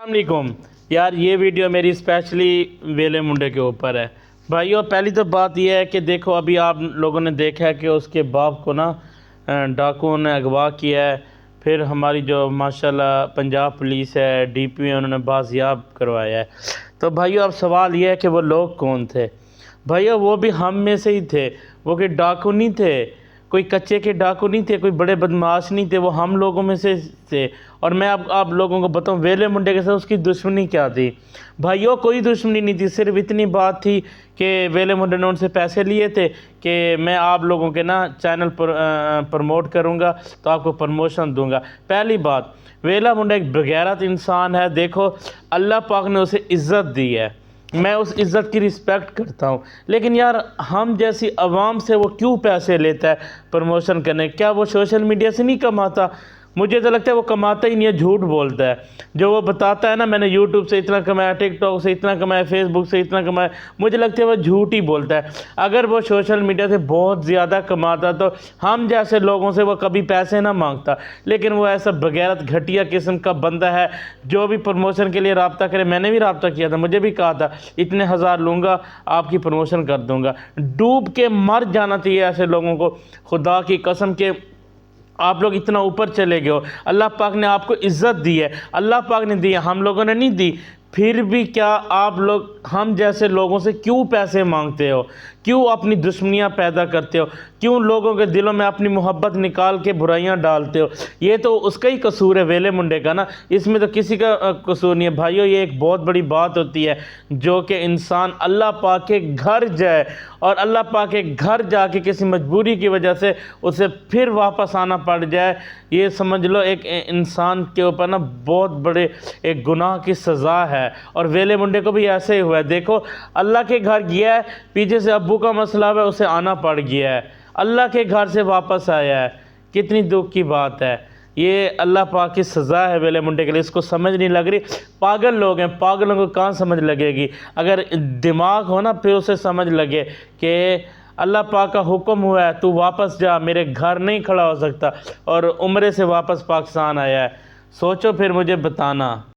السلام علیکم یار، یہ ویڈیو میری اسپیشلی ویلے منڈے کے اوپر ہے بھائیو۔ پہلی تو بات یہ ہے کہ دیکھو، ابھی آپ لوگوں نے دیکھا ہے کہ اس کے باپ کو ڈاکوؤں نے اغوا کیا ہے، پھر ہماری جو ماشاءاللہ پنجاب پولیس ہے، ڈی پی ہے، انہوں نے بازیاب کروایا ہے۔ تو بھائیو اب سوال یہ ہے کہ وہ لوگ کون تھے؟ بھائیو وہ بھی ہم میں سے ہی تھے، وہ کہ ڈاکو نہیں تھے، کوئی کچے کے ڈاکو نہیں تھے، کوئی بڑے بدمعاش نہیں تھے، وہ ہم لوگوں میں سے تھے۔ اور میں اب آپ لوگوں کو بتاؤں ویلے منڈے کے ساتھ اس کی دشمنی کیا تھی۔ بھائیو کوئی دشمنی نہیں تھی، صرف اتنی بات تھی کہ ویلے منڈے نے ان سے پیسے لیے تھے کہ میں آپ لوگوں کے چینل پر پروموٹ کروں گا تو آپ کو پروموشن دوں گا۔ پہلی بات، ویلا منڈا ایک بغیرت انسان ہے۔ دیکھو اللہ پاک نے اسے عزت دی ہے، میں اس عزت کی رسپیکٹ کرتا ہوں، لیکن یار ہم جیسی عوام سے وہ کیوں پیسے لیتا ہے پروموشن کرنے؟ کیا وہ سوشل میڈیا سے نہیں کماتا؟ مجھے تو لگتا ہے وہ کماتا ہی نہیں ہے، جھوٹ بولتا ہے۔ جو وہ بتاتا ہے نا میں نے یوٹیوب سے اتنا کمایا، ٹک ٹاک سے اتنا کمایا، فیس بک سے اتنا کمایا، مجھے لگتا ہے وہ جھوٹ ہی بولتا ہے۔ اگر وہ سوشل میڈیا سے بہت زیادہ کماتا تو ہم جیسے لوگوں سے وہ کبھی پیسے نہ مانگتا، لیکن وہ ایسا بغیرت گھٹیا قسم کا بندہ ہے جو بھی پروموشن کے لیے رابطہ کرے۔ میں نے بھی رابطہ کیا تھا، مجھے بھی کہا تھا اتنے ہزار لوں گا آپ کی پروموشن کر دوں گا۔ ڈوب کے مر جانا چاہیے ایسے لوگوں کو، خدا کی قسم کے آپ لوگ اتنا اوپر چلے گئے ہو۔ اللہ پاک نے آپ کو عزت دی ہے، اللہ پاک نے دی ہے، ہم لوگوں نے نہیں دی۔ پھر بھی کیا آپ لوگ ہم جیسے لوگوں سے کیوں پیسے مانگتے ہو؟ کیوں اپنی دشمنیاں پیدا کرتے ہو؟ کیوں لوگوں کے دلوں میں اپنی محبت نکال کے برائیاں ڈالتے ہو؟ یہ تو اس کا ہی قصور ہے ویلے منڈے کا نا، اس میں تو کسی کا قصور نہیں ہے۔ بھائیو یہ ایک بہت بڑی بات ہوتی ہے جو کہ انسان اللہ پاک کے گھر جائے اور اللہ پاک کے گھر جا کے کسی مجبوری کی وجہ سے اسے پھر واپس آنا پڑ جائے، یہ سمجھ لو ایک انسان کے اوپر بہت بڑے ایک گناہ کی سزا ہے۔ اور ویلے منڈے کو بھی ایسے ہی ہوا ہے۔ دیکھو اللہ کے گھر گیا ہے، پیچھے سے ابو کا مسئلہ ہے، اسے آنا پڑ گیا ہے، اللہ کے گھر سے واپس آیا ہے۔ کتنی دکھ کی بات ہے، یہ اللہ پاک کی سزا ہے ویلے منڈے کے لیے۔ اس کو سمجھ نہیں لگ رہی، پاگل لوگ ہیں، پاگلوں کو کہاں سمجھ لگے گی؟ اگر دماغ ہو پھر اسے سمجھ لگے کہ اللہ پاک کا حکم ہوا ہے تو واپس جا، میرے گھر نہیں کھڑا ہو سکتا، اور عمرے سے واپس پاکستان آیا ہے۔ سوچو پھر مجھے بتانا۔